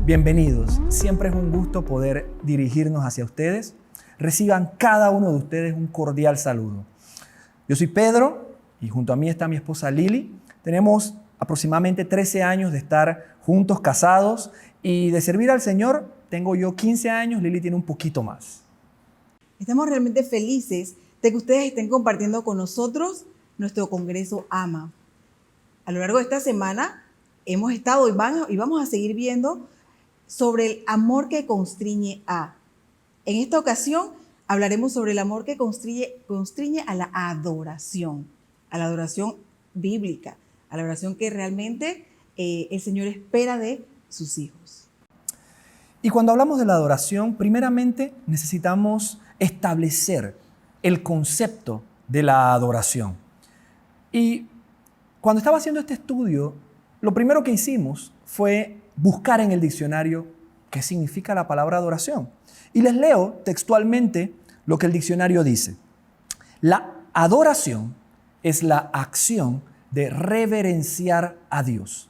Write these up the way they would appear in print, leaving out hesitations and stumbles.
Bienvenidos. Siempre es un gusto poder dirigirnos hacia ustedes. Reciban cada uno de ustedes un cordial saludo. Yo soy Pedro y junto a mí está mi esposa Lili. Tenemos aproximadamente 13 años de estar juntos, casados, y de servir al Señor tengo yo 15 años, Lili tiene un poquito más. Estamos realmente felices de que ustedes estén compartiendo con nosotros nuestro Congreso AMA. A lo largo de esta semana hemos estado y vamos a seguir viendo sobre el amor que constriñe a. En esta ocasión hablaremos sobre el amor que constriñe a la adoración bíblica, a la adoración que realmente el Señor espera de sus hijos. Y cuando hablamos de la adoración, primeramente necesitamos establecer el concepto de la adoración. Y cuando estaba haciendo este estudio, lo primero que hicimos fue buscar en el diccionario qué significa la palabra adoración. Y les leo textualmente lo que el diccionario dice. La adoración es la acción de reverenciar a Dios.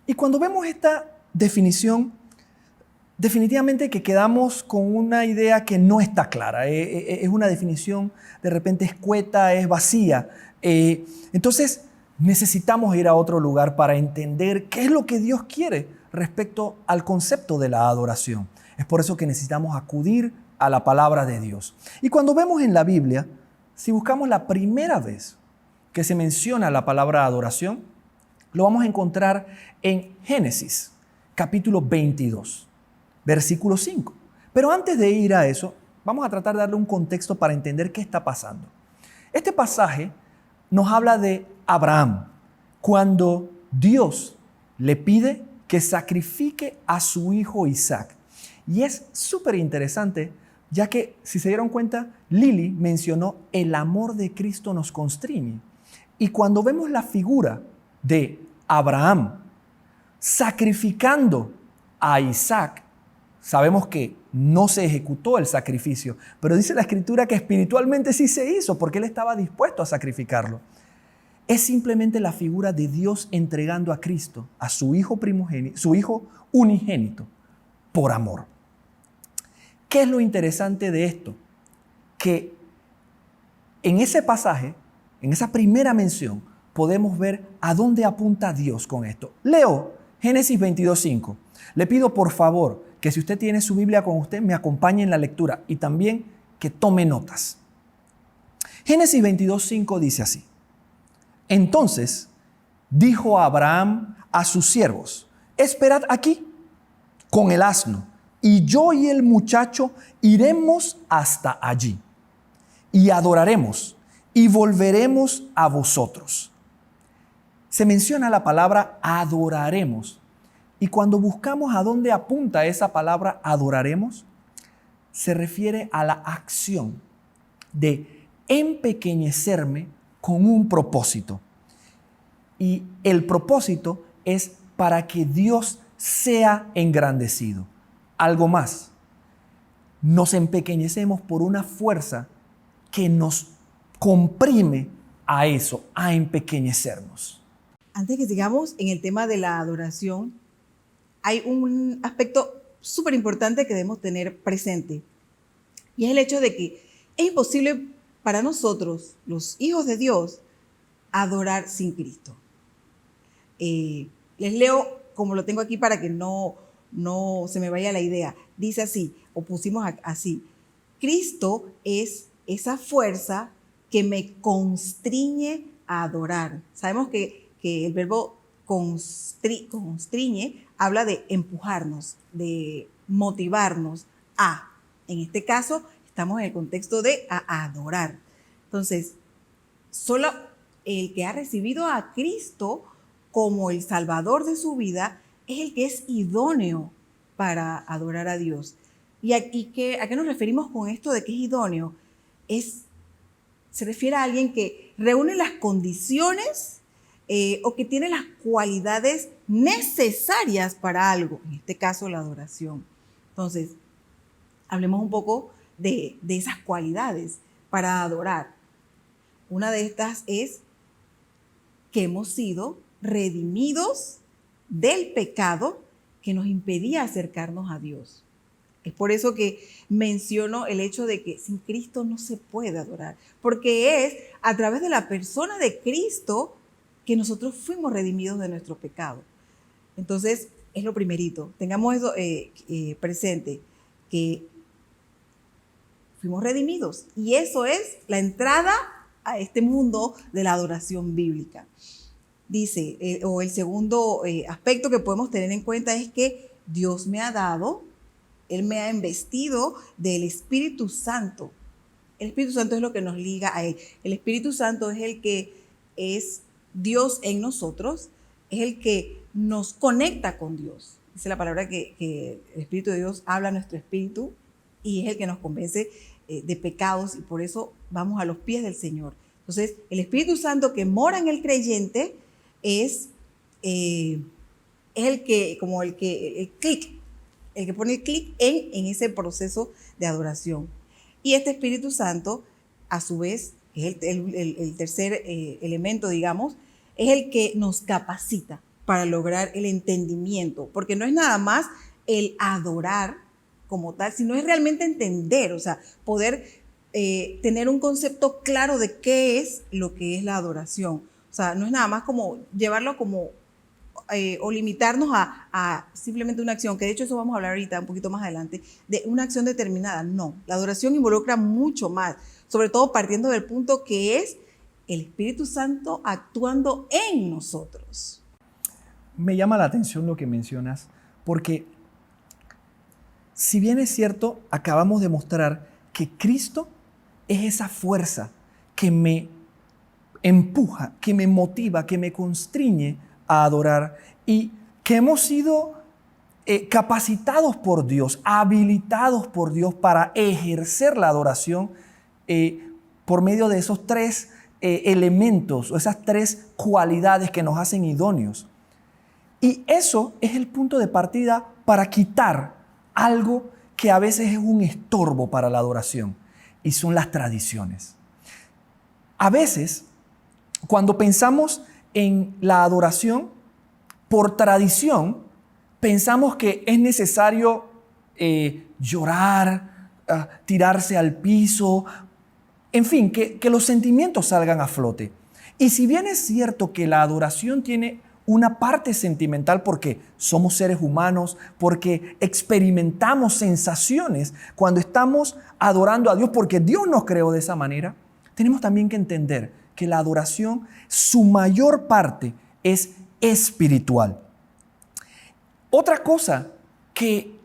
Y cuando vemos esta definición, definitivamente que quedamos con una idea que no está clara. Es una definición de repente escueta, es vacía. Entonces necesitamos ir a otro lugar para entender qué es lo que Dios quiere respecto al concepto de la adoración. Es por eso que necesitamos acudir a la palabra de Dios. Y cuando vemos en la Biblia, si buscamos la primera vez que se menciona la palabra adoración, lo vamos a encontrar en Génesis, capítulo 22, versículo 5. Pero antes de ir a eso, vamos a tratar de darle un contexto para entender qué está pasando. Este pasaje nos habla de Abraham, cuando Dios le pide que sacrifique a su hijo Isaac. Y es súper interesante, ya que, si se dieron cuenta, Lili mencionó el amor de Cristo nos constriñe. Y cuando vemos la figura de Abraham sacrificando a Isaac, sabemos que no se ejecutó el sacrificio, pero dice la Escritura que espiritualmente sí se hizo, porque él estaba dispuesto a sacrificarlo. Es simplemente la figura de Dios entregando a Cristo, a su hijo primogénito, su hijo unigénito, por amor. ¿Qué es lo interesante de esto? Que en ese pasaje, en esa primera mención, podemos ver a dónde apunta Dios con esto. Leo Génesis 22:5. Le pido por favor que si usted tiene su Biblia con usted, me acompañe en la lectura y también que tome notas. Génesis 22:5 dice así. Entonces dijo Abraham a sus siervos: esperad aquí con el asno, y yo y el muchacho iremos hasta allí, y adoraremos, y volveremos a vosotros. Se menciona la palabra adoraremos, y cuando buscamos a dónde apunta esa palabra adoraremos, se refiere a la acción de empequeñecerme con un propósito. Y el propósito es para que Dios sea engrandecido. Algo más, nos empequeñecemos por una fuerza que nos comprime a eso, a empequeñecernos. Antes que sigamos en el tema de la adoración, hay un aspecto súper importante que debemos tener presente. Y es el hecho de que es imposible para nosotros, los hijos de Dios, adorar sin Cristo. Les leo como lo tengo aquí para que no se me vaya la idea. Dice así, o pusimos así: Cristo es esa fuerza que me constriñe a adorar. Sabemos que el verbo constriñe habla de empujarnos, de motivarnos a. En este caso, estamos en el contexto de a adorar. Entonces, solo el que ha recibido a Cristo como el Salvador de su vida es el que es idóneo para adorar a Dios. ¿Y a qué nos referimos con esto de que es idóneo? Se refiere a alguien que reúne las condiciones o que tiene las cualidades necesarias para algo, en este caso la adoración. Entonces, hablemos un poco de esas cualidades para adorar. Una de estas es que hemos sido redimidos del pecado que nos impedía acercarnos a Dios. Es por eso que menciono el hecho de que sin Cristo no se puede adorar, porque es a través de la persona de Cristo que nosotros fuimos redimidos de nuestro pecado. Entonces, es lo primerito. Tengamos eso presente, que fuimos redimidos. Y eso es la entrada a este mundo de la adoración bíblica. Dice, o el segundo aspecto que podemos tener en cuenta es que Dios me ha dado, Él me ha investido del Espíritu Santo. El Espíritu Santo es lo que nos liga a Él. El Espíritu Santo es el que es Dios en nosotros, es el que nos conecta con Dios. Dice la palabra que el Espíritu de Dios habla a nuestro espíritu y es el que nos convence de pecados, y por eso vamos a los pies del Señor. Entonces, el Espíritu Santo que mora en el creyente es el que, como el que pone el clic en ese proceso de adoración. Y este Espíritu Santo, a su vez, es el tercer elemento, digamos, es el que nos capacita para lograr el entendimiento, porque no es nada más el adorar como tal, sino es realmente entender, o sea, poder tener un concepto claro de qué es lo que es la adoración. O sea, no es nada más como llevarlo como o limitarnos a simplemente una acción, que de hecho eso vamos a hablar ahorita un poquito más adelante, de una acción determinada. No, la adoración involucra mucho más, sobre todo partiendo del punto que es el Espíritu Santo actuando en nosotros. Me llama la atención lo que mencionas, porque si bien es cierto, acabamos de mostrar que Cristo es esa fuerza que me empuja, que me motiva, que me constriñe a adorar, y que hemos sido capacitados por Dios, habilitados por Dios para ejercer la adoración por medio de esos tres elementos o esas tres cualidades que nos hacen idóneos. Y eso es el punto de partida para quitar algo que a veces es un estorbo para la adoración, y son las tradiciones. A veces, cuando pensamos en la adoración, por tradición, pensamos que es necesario llorar, tirarse al piso, en fin, que los sentimientos salgan a flote. Y si bien es cierto que la adoración tiene una parte sentimental porque somos seres humanos, porque experimentamos sensaciones cuando estamos adorando a Dios, porque Dios nos creó de esa manera, tenemos también que entender que la adoración, su mayor parte es espiritual. Otra cosa que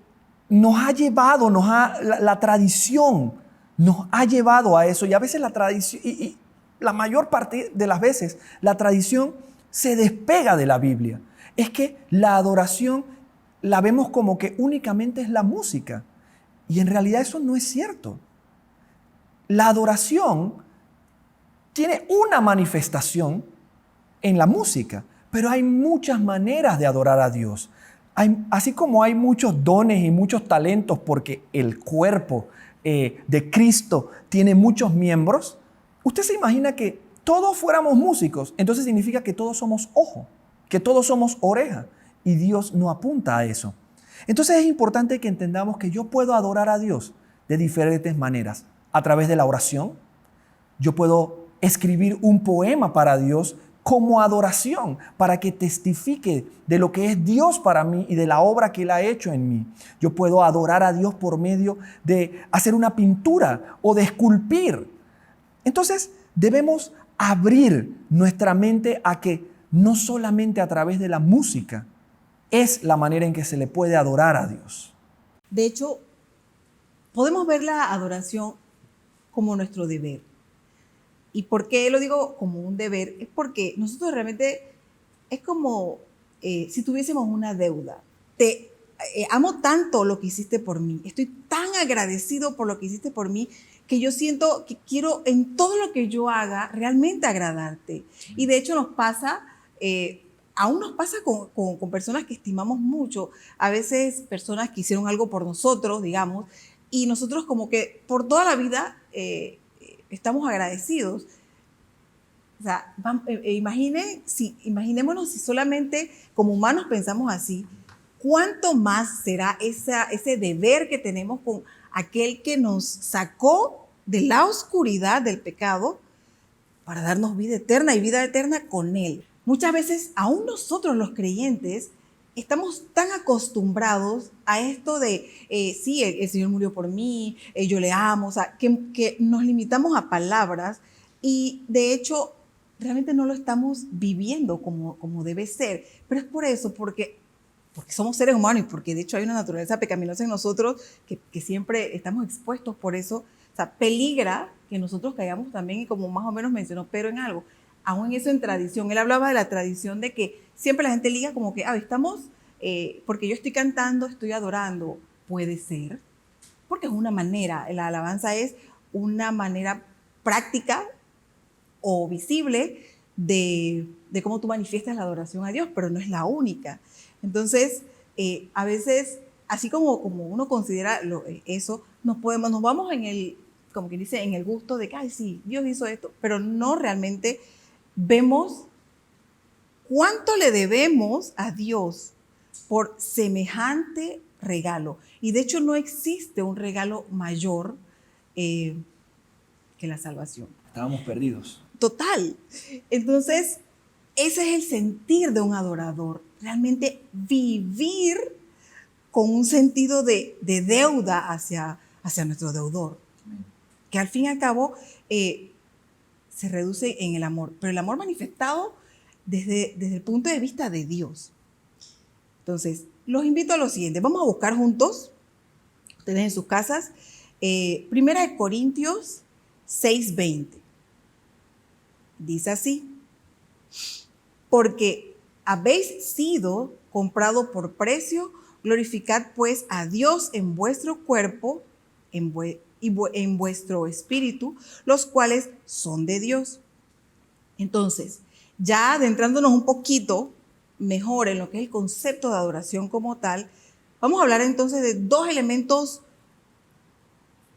nos ha llevado, la tradición nos ha llevado a eso, y a veces la tradición, y la mayor parte de las veces, la tradición se despega de la Biblia. Es que la adoración la vemos como que únicamente es la música, y en realidad eso no es cierto. La adoración tiene una manifestación en la música, pero hay muchas maneras de adorar a Dios. Así como hay muchos dones y muchos talentos porque el cuerpo de Cristo tiene muchos miembros, usted se imagina que todos fuéramos músicos, entonces significa que todos somos ojo, que todos somos oreja, y Dios no apunta a eso. Entonces es importante que entendamos que yo puedo adorar a Dios de diferentes maneras, a través de la oración. Yo puedo escribir un poema para Dios como adoración, para que testifique de lo que es Dios para mí y de la obra que Él ha hecho en mí. Yo puedo adorar a Dios por medio de hacer una pintura o de esculpir. Entonces debemos abrir nuestra mente a que no solamente a través de la música es la manera en que se le puede adorar a Dios. De hecho, podemos ver la adoración como nuestro deber. ¿Y por qué lo digo como un deber? Es porque nosotros realmente es como si tuviésemos una deuda. Te amo tanto lo que hiciste por mí, estoy tan agradecido por lo que hiciste por mí, que yo siento que quiero en todo lo que yo haga realmente agradarte. Y de hecho nos pasa, aún nos pasa con personas que estimamos mucho, a veces personas que hicieron algo por nosotros, digamos, y nosotros como que por toda la vida estamos agradecidos. O sea, imaginémonos si solamente como humanos pensamos así, ¿cuánto más será ese deber que tenemos con aquel que nos sacó de la oscuridad del pecado para darnos vida eterna y vida eterna con Él? Muchas veces, aún nosotros los creyentes, estamos tan acostumbrados a esto de, sí, el Señor murió por mí, yo le amo, o sea, que nos limitamos a palabras y de hecho realmente no lo estamos viviendo como debe ser. Pero es por eso, porque somos seres humanos y porque de hecho hay una naturaleza pecaminosa en nosotros que siempre estamos expuestos por eso. O sea, peligra que nosotros caigamos también, y como más o menos mencionó, pero en algo, aún en eso en tradición. Él hablaba de la tradición de que siempre la gente liga como que, estamos, porque yo estoy cantando, estoy adorando. Puede ser, porque es una manera, la alabanza es una manera práctica o visible de cómo tú manifiestas la adoración a Dios, pero no es la única. Entonces, a veces, así como uno considera eso, nos vamos en el, como quien dice, en el gusto de que, ay, sí, Dios hizo esto, pero no realmente vemos cuánto le debemos a Dios por semejante regalo. Y de hecho no existe un regalo mayor que la salvación. Estábamos perdidos. Total. Entonces, ese es el sentir de un adorador. Realmente vivir con un sentido de deuda hacia nuestro deudor. Que al fin y al cabo se reduce en el amor. Pero el amor manifestado desde el punto de vista de Dios. Entonces, los invito a lo siguiente. Vamos a buscar juntos, ustedes en sus casas, 1 Corintios 6:20. Dice así: porque habéis sido comprado por precio, glorificad pues a Dios en vuestro cuerpo y en vuestro espíritu, los cuales son de Dios. Entonces, ya adentrándonos un poquito mejor en lo que es el concepto de adoración como tal, vamos a hablar entonces de dos elementos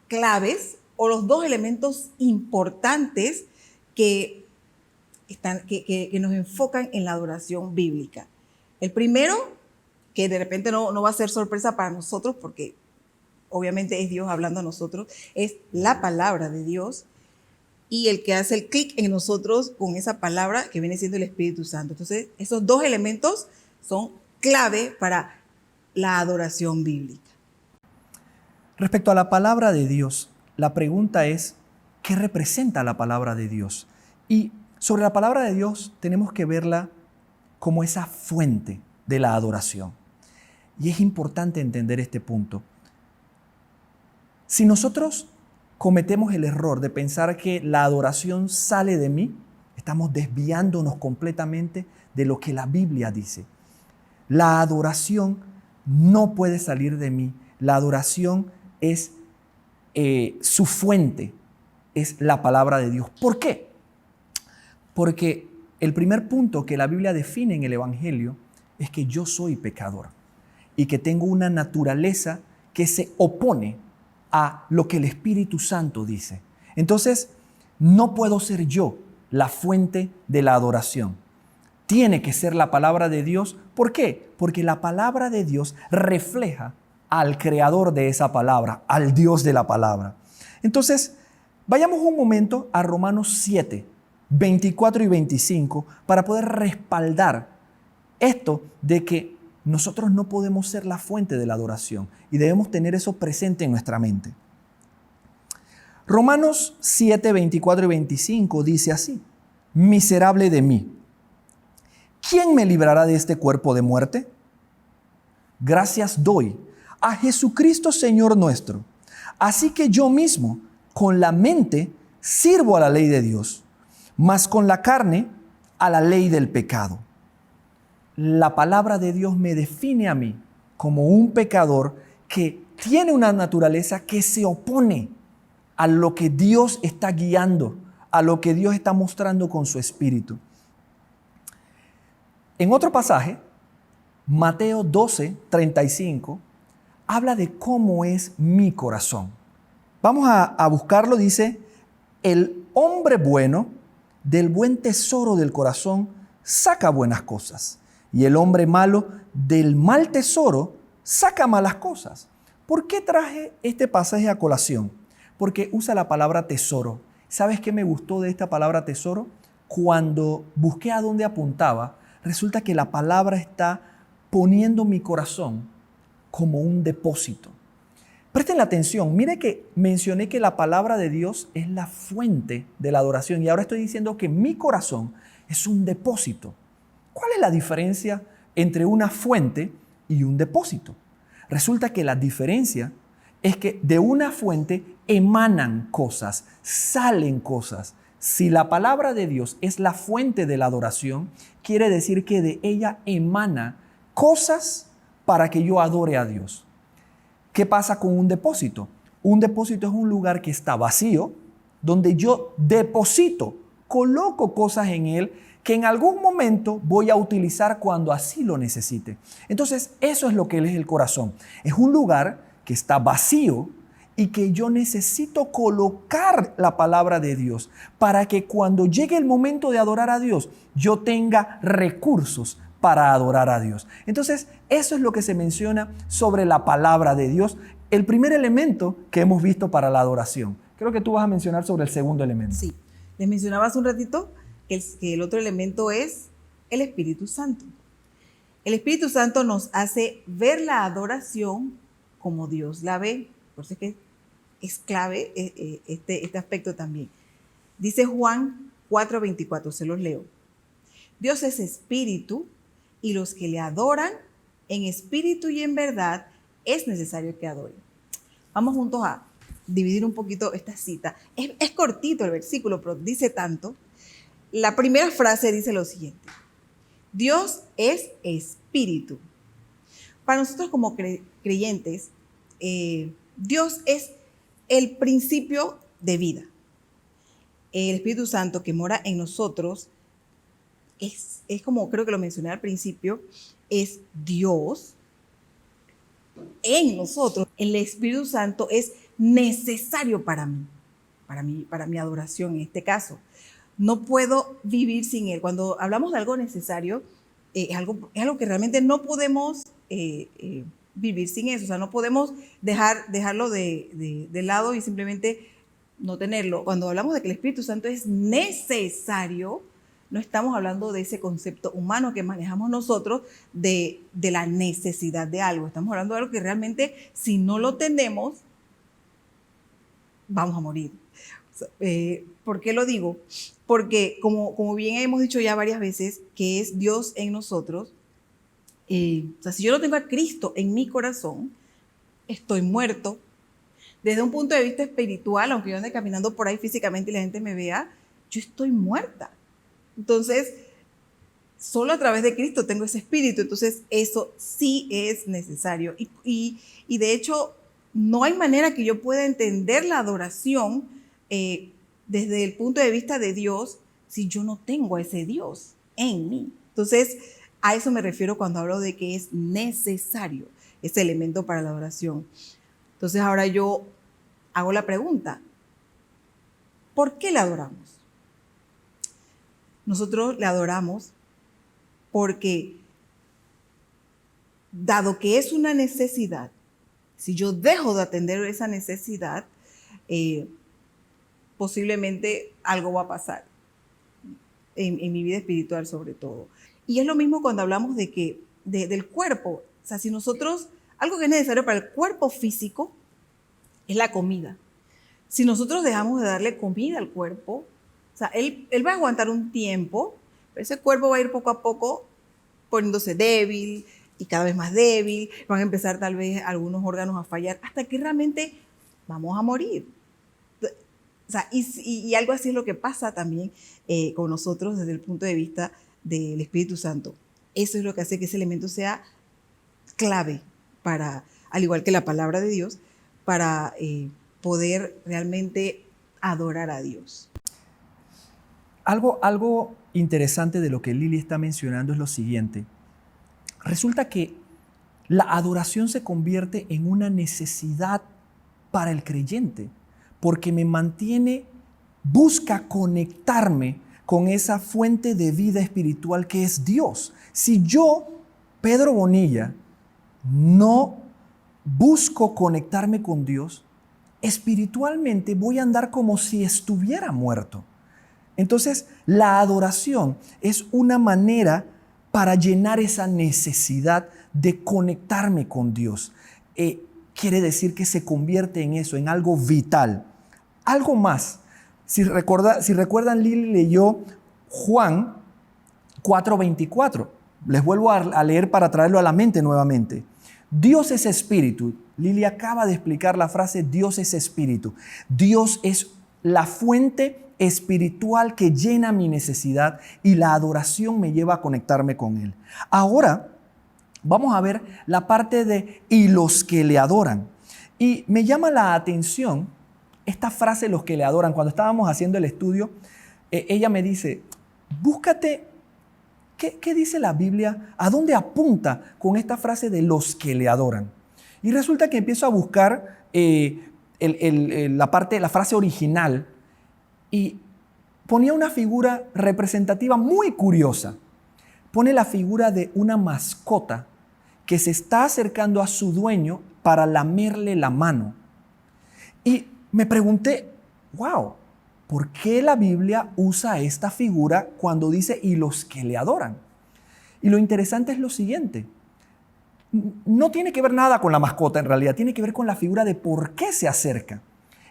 claves o los dos elementos importantes que nos enfocan en la adoración bíblica. El primero, que de repente no va a ser sorpresa para nosotros porque obviamente es Dios hablando a nosotros, es la palabra de Dios y el que hace el clic en nosotros con esa palabra que viene siendo el Espíritu Santo. Entonces, esos dos elementos son clave para la adoración bíblica. Respecto a la palabra de Dios, la pregunta es, ¿qué representa la palabra de Dios? Y sobre la palabra de Dios tenemos que verla como esa fuente de la adoración. Y es importante entender este punto. Si nosotros cometemos el error de pensar que la adoración sale de mí, estamos desviándonos completamente de lo que la Biblia dice. La adoración no puede salir de mí. La adoración es su fuente, es la palabra de Dios. ¿Por qué? Porque el primer punto que la Biblia define en el Evangelio es que yo soy pecador y que tengo una naturaleza que se opone a lo que el Espíritu Santo dice. Entonces, no puedo ser yo la fuente de la adoración. Tiene que ser la palabra de Dios. ¿Por qué? Porque la palabra de Dios refleja al creador de esa palabra, al Dios de la palabra. Entonces, vayamos un momento a Romanos 7, 24 y 25 para poder respaldar esto de que nosotros no podemos ser la fuente de la adoración y debemos tener eso presente en nuestra mente. Romanos 7, 24 y 25 dice así: miserable de mí, ¿quién me librará de este cuerpo de muerte? Gracias doy a Jesucristo Señor nuestro. Así que yo mismo, con la mente, sirvo a la ley de Dios, mas con la carne, a la ley del pecado. La palabra de Dios me define a mí como un pecador que tiene una naturaleza que se opone a lo que Dios está guiando, a lo que Dios está mostrando con su Espíritu. En otro pasaje, Mateo 12, 35, habla de cómo es mi corazón. Vamos a buscarlo, dice: el hombre bueno del buen tesoro del corazón saca buenas cosas, y el hombre malo del mal tesoro saca malas cosas. ¿Por qué traje este pasaje a colación? Porque usa la palabra tesoro. ¿Sabes qué me gustó de esta palabra tesoro? Cuando busqué a dónde apuntaba, resulta que la palabra está poniendo mi corazón como un depósito. Presten la atención, mire que mencioné que la palabra de Dios es la fuente de la adoración y ahora estoy diciendo que mi corazón es un depósito. ¿Cuál es la diferencia entre una fuente y un depósito? Resulta que la diferencia es que de una fuente emanan cosas, salen cosas. Si la palabra de Dios es la fuente de la adoración, quiere decir que de ella emana cosas para que yo adore a Dios. ¿Qué pasa con un depósito? Un depósito es un lugar que está vacío, donde yo deposito, coloco cosas en él que en algún momento voy a utilizar cuando así lo necesite. Entonces, eso es lo que es el corazón. Es un lugar que está vacío y que yo necesito colocar la palabra de Dios para que cuando llegue el momento de adorar a Dios, yo tenga recursos para adorar a Dios. Entonces, eso es lo que se menciona sobre la palabra de Dios, el primer elemento que hemos visto para la adoración. Creo que tú vas a mencionar sobre el segundo elemento. Sí, les mencionaba hace un ratito que el otro elemento es el Espíritu Santo. El Espíritu Santo nos hace ver la adoración como Dios la ve. Por eso es que es clave este aspecto también. Dice Juan 4:24, se los leo. Dios es espíritu y los que le adoran en espíritu y en verdad es necesario que adoren. Vamos juntos a dividir un poquito esta cita. Es cortito el versículo, pero dice tanto. La primera frase dice lo siguiente: Dios es espíritu. Para nosotros como creyentes, Dios es el principio de vida. El Espíritu Santo que mora en nosotros es como creo que lo mencioné al principio, es Dios en nosotros. El Espíritu Santo es necesario para mi adoración en este caso. No puedo vivir sin Él. Cuando hablamos de algo necesario, es algo que realmente no podemos vivir sin eso. O sea, no podemos dejarlo de lado y simplemente no tenerlo. Cuando hablamos de que el Espíritu Santo es necesario, no estamos hablando de ese concepto humano que manejamos nosotros de la necesidad de algo. Estamos hablando de algo que realmente, si no lo tenemos, vamos a morir. ¿Por qué lo digo? Porque como bien hemos dicho ya varias veces, que es Dios en nosotros. O sea, si yo no tengo a Cristo en mi corazón, estoy muerto. Desde un punto de vista espiritual, aunque yo ande caminando por ahí físicamente y la gente me vea, yo estoy muerta. Entonces, solo a través de Cristo tengo ese espíritu. Entonces, eso sí es necesario. Y de hecho, no hay manera que yo pueda entender la adoración desde el punto de vista de Dios si yo no tengo a ese Dios en mí. Entonces, a eso me refiero cuando hablo de que es necesario ese elemento para la adoración. Entonces, ahora yo hago la pregunta: ¿por qué le adoramos? Nosotros le adoramos porque, dado que es una necesidad, si yo dejo de atender esa necesidad, posiblemente algo va a pasar en mi vida espiritual sobre todo. Y es lo mismo cuando hablamos del cuerpo. O sea, si nosotros, algo que es necesario para el cuerpo físico es la comida. Si nosotros dejamos de darle comida al cuerpo, o sea, él va a aguantar un tiempo, pero ese cuerpo va a ir poco a poco poniéndose débil y cada vez más débil. Van a empezar tal vez algunos órganos a fallar hasta que realmente vamos a morir. O sea, y algo así es lo que pasa también con nosotros desde el punto de vista del Espíritu Santo. Eso es lo que hace que ese elemento sea clave para, al igual que la palabra de Dios, para poder realmente adorar a Dios. Algo interesante de lo que Lili está mencionando es lo siguiente. Resulta que la adoración se convierte en una necesidad para el creyente, porque me mantiene, busca conectarme con esa fuente de vida espiritual que es Dios. Si yo, Pedro Bonilla, no busco conectarme con Dios, espiritualmente voy a andar como si estuviera muerto. Entonces, la adoración es una manera para llenar esa necesidad de conectarme con Dios. Quiere decir que se convierte en eso, en algo vital. Algo más. Si recuerdan, Lili leyó Juan 4:24. Les vuelvo a leer para traerlo a la mente nuevamente. Dios es espíritu. Lili acaba de explicar la frase Dios es espíritu. Dios es la fuente espiritual que llena mi necesidad y la adoración me lleva a conectarme con Él. Ahora vamos a ver la parte de y los que le adoran. Y me llama la atención esta frase, los que le adoran. Cuando estábamos haciendo el estudio, ella me dice, búscate, ¿qué dice la Biblia? ¿A dónde apunta con esta frase de los que le adoran? Y resulta que empiezo a buscar la frase original y ponía una figura representativa muy curiosa. Pone la figura de una mascota que se está acercando a su dueño para lamerle la mano. Y me pregunté, wow, ¿por qué la Biblia usa esta figura cuando dice y los que le adoran? Y lo interesante es lo siguiente. No tiene que ver nada con la mascota en realidad, tiene que ver con la figura de por qué se acerca.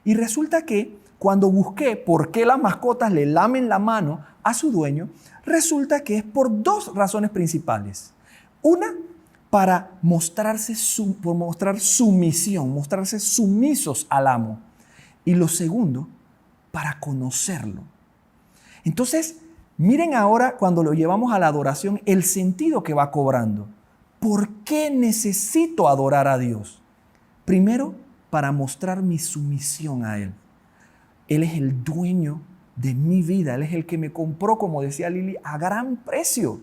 Y resulta que cuando busqué por qué las mascotas le lamen la mano a su dueño, resulta que es por dos razones principales. Una, para mostrar sumisión, mostrarse sumisos al amo. Y lo segundo, para conocerlo. Entonces, miren ahora cuando lo llevamos a la adoración, el sentido que va cobrando. ¿Por qué necesito adorar a Dios? Primero, para mostrar mi sumisión a Él. Él es el dueño de mi vida. Él es el que me compró, como decía Lili, a gran precio.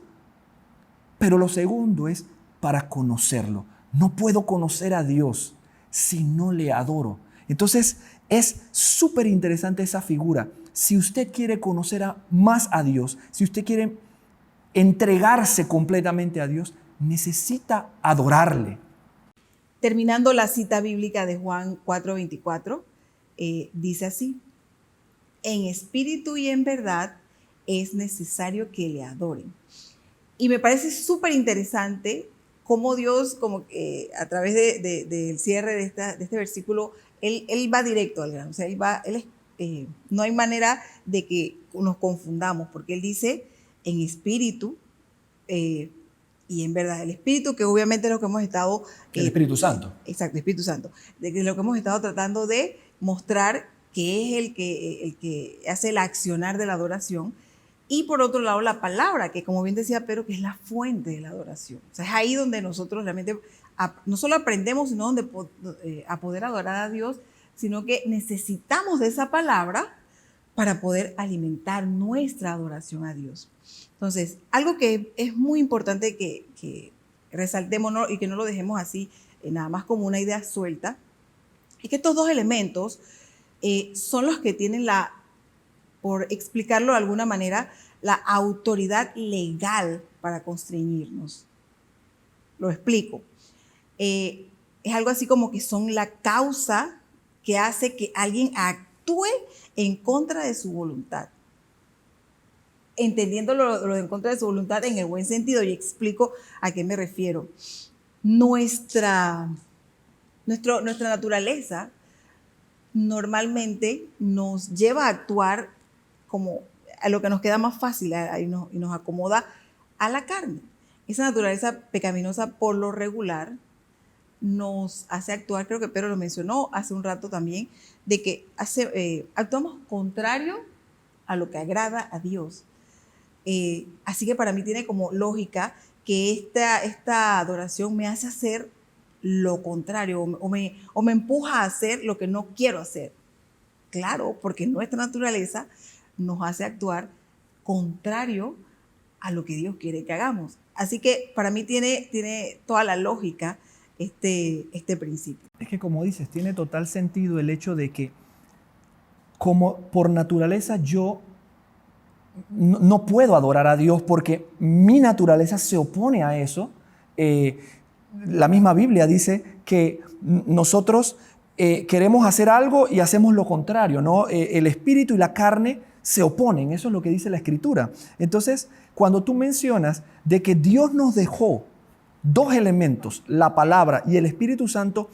Pero lo segundo es para conocerlo. No puedo conocer a Dios si no le adoro. Entonces, es súper interesante esa figura. Si usted quiere conocer más a Dios, si usted quiere entregarse completamente a Dios, necesita adorarle. Terminando la cita bíblica de Juan 4:24, dice así, en espíritu y en verdad es necesario que le adoren. Y me parece súper interesante cómo Dios, como a través del cierre de este versículo, él va directo al grano. O sea, no hay manera de que nos confundamos, porque Él dice en espíritu y en verdad. El espíritu, que obviamente es lo que hemos estado... El Espíritu Santo. Exacto, Espíritu Santo. De lo que hemos estado tratando de mostrar que es el que hace el accionar de la adoración. Y por otro lado, la palabra, que como bien decía Pedro, que es la fuente de la adoración. O sea, es ahí donde nosotros realmente no solo aprendemos, sino donde a poder adorar a Dios, sino que necesitamos de esa palabra para poder alimentar nuestra adoración a Dios. Entonces, algo que es muy importante que resaltemos, ¿no? Y que no lo dejemos así, nada más como una idea suelta, es que estos dos elementos son los que tienen por explicarlo de alguna manera, la autoridad legal para constreñirnos. Lo explico. Es algo así como que son la causa que hace que alguien actúe en contra de su voluntad. Entendiendo lo de en contra de su voluntad en el buen sentido, y explico a qué me refiero. Nuestra naturaleza normalmente nos lleva a actuar como a lo que nos queda más fácil y nos acomoda a la carne. Esa naturaleza pecaminosa por lo regular nos hace actuar, creo que Pedro lo mencionó hace un rato también, de que actuamos contrario a lo que agrada a Dios. Así que para mí tiene como lógica que esta adoración me hace hacer lo contrario o me empuja a hacer lo que no quiero hacer. Claro, porque nuestra naturaleza nos hace actuar contrario a lo que Dios quiere que hagamos. Así que para mí tiene toda la lógica este principio. Es que como dices, tiene total sentido el hecho de que como por naturaleza yo no puedo adorar a Dios porque mi naturaleza se opone a eso. La misma Biblia dice que nosotros queremos hacer algo y hacemos lo contrario, ¿no? El espíritu y la carne se oponen, eso es lo que dice la Escritura. Entonces, cuando tú mencionas de que Dios nos dejó dos elementos, la palabra y el Espíritu Santo,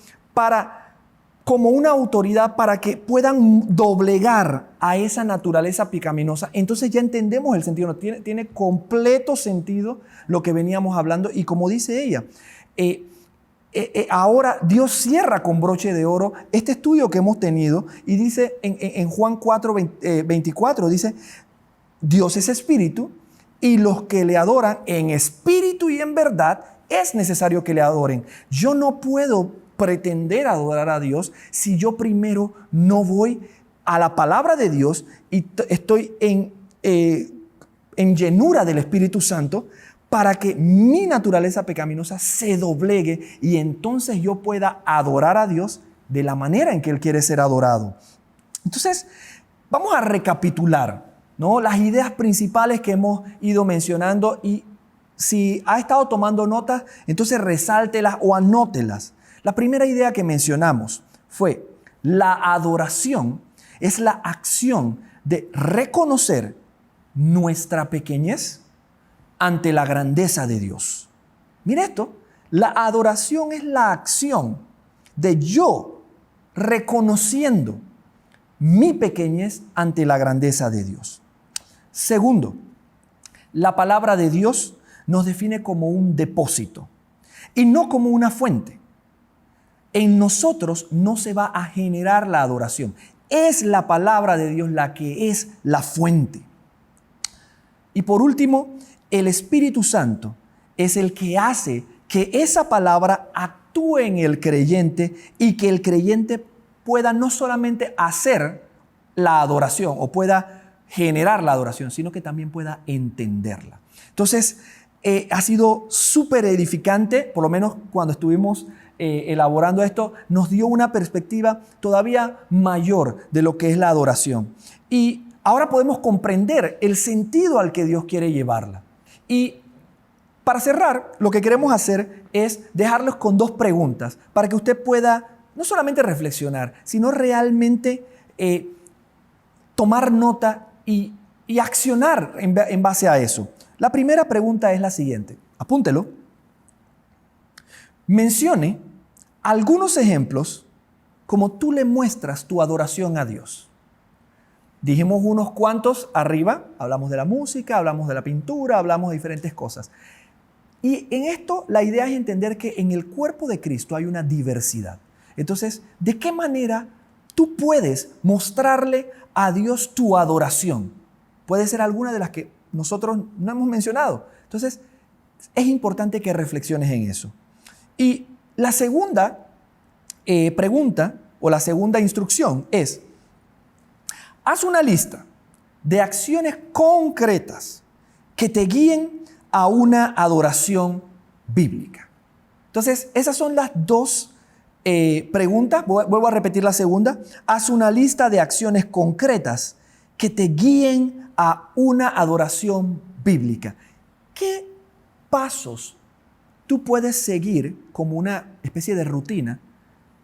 como una autoridad para que puedan doblegar a esa naturaleza pecaminosa, entonces ya entendemos el sentido. Tiene completo sentido lo que veníamos hablando, y como dice ella, ahora Dios cierra con broche de oro este estudio que hemos tenido y dice en Juan 4, 24, dice, Dios es espíritu y los que le adoran en espíritu y en verdad es necesario que le adoren. Yo no puedo pretender adorar a Dios si yo primero no voy a la palabra de Dios y estoy en llenura del Espíritu Santo para que mi naturaleza pecaminosa se doblegue y entonces yo pueda adorar a Dios de la manera en que Él quiere ser adorado. Entonces, vamos a recapitular, ¿no?, las ideas principales que hemos ido mencionando, y si ha estado tomando notas, entonces resáltelas o anótelas. La primera idea que mencionamos fue: la adoración es la acción de reconocer nuestra pequeñez ante la grandeza de Dios. Mira esto, la adoración es la acción de yo reconociendo mi pequeñez ante la grandeza de Dios. Segundo, la palabra de Dios nos define como un depósito y no como una fuente. En nosotros no se va a generar la adoración. Es la palabra de Dios la que es la fuente. Y por último, el Espíritu Santo es el que hace que esa palabra actúe en el creyente y que el creyente pueda no solamente hacer la adoración o pueda generar la adoración, sino que también pueda entenderla. Entonces, ha sido súper edificante, por lo menos cuando estuvimos elaborando esto, nos dio una perspectiva todavía mayor de lo que es la adoración. Y ahora podemos comprender el sentido al que Dios quiere llevarla. Y para cerrar, lo que queremos hacer es dejarlos con dos preguntas para que usted pueda no solamente reflexionar, sino realmente tomar nota y accionar en base a eso. La primera pregunta es la siguiente, apúntelo. Mencione algunos ejemplos como tú le muestras tu adoración a Dios. Dijimos unos cuantos arriba, hablamos de la música, hablamos de la pintura, hablamos de diferentes cosas. Y en esto la idea es entender que en el cuerpo de Cristo hay una diversidad. Entonces, ¿de qué manera tú puedes mostrarle a Dios tu adoración? Puede ser alguna de las que nosotros no hemos mencionado. Entonces, es importante que reflexiones en eso. Y la segunda pregunta o la segunda instrucción es: haz una lista de acciones concretas que te guíen a una adoración bíblica. Entonces, esas son las dos preguntas. Vuelvo a repetir la segunda. Haz una lista de acciones concretas que te guíen a una adoración bíblica. ¿Qué pasos tú puedes seguir como una especie de rutina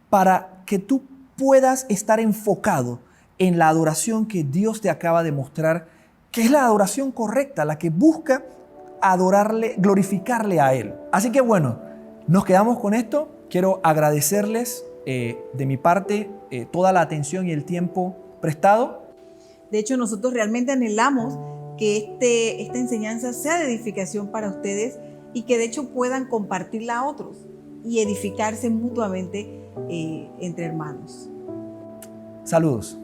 para que tú puedas estar enfocado en la adoración que Dios te acaba de mostrar, que es la adoración correcta, la que busca adorarle, glorificarle a Él? Así que bueno, nos quedamos con esto. Quiero agradecerles de mi parte toda la atención y el tiempo prestado. De hecho, nosotros realmente anhelamos que esta enseñanza sea de edificación para ustedes y que de hecho puedan compartirla a otros y edificarse mutuamente entre hermanos. Saludos.